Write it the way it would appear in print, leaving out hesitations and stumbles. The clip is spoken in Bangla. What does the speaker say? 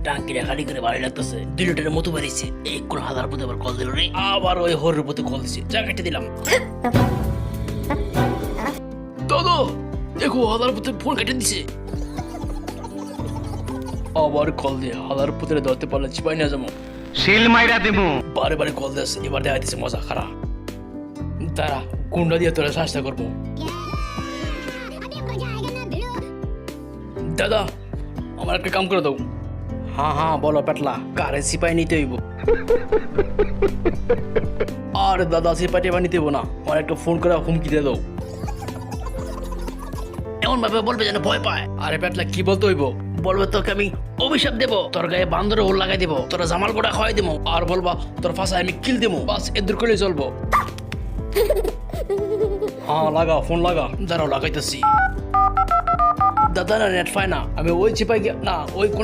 টাঙ্কিটা খালি করে বাড়ি লাগতেছে 2 লিটারের মতো বাড়িছে এই কোন হাজার প্রতি আবার কল দিল রে আবার ওই হরের প্রতি কল দিছে যা কেটে দিলাম দাদা দেখো হাজার প্রতি ফোন কেটে দিছে আবার কল দিয়ে হাজার প্রতি ধরতে পারলে চিপাই না যাবো সিল মাইরা দেবো বারে বারে কল দিচ্ছে এবার দেখা দিচ্ছে মজা খারাপ তারা গুন্ডা দিয়ে তোরা চেষ্টা করবো দাদা আমার একটা কাম করে দাও হ্যাঁ বলো পেটলা কারে সিপাই নিতে হইব আর দাদা সিপাই টেপা নিতে হইব না আমার একটা ফোন করে হুমকি দিয়ে দাও এমন ভাবে বলবে যেন ভয় পায় আরে পেটলা কি বলতে হইব বলবে তোকে আমি অভিশাপ দেবো তোর গায়ে বান্দরে ওর লাগাই দেবো তোরা জামাল গোটা খাওয়াই দেবো আর বলবা তোর ফাঁসায় আমি কিল দেবো বাস এদুর করে চলবো হ্যাঁ লাগা ফোন লাগা দাঁড়াও লাগাইতেছি দাদা না নেট পায় না আমি ওই চিপাই না ওই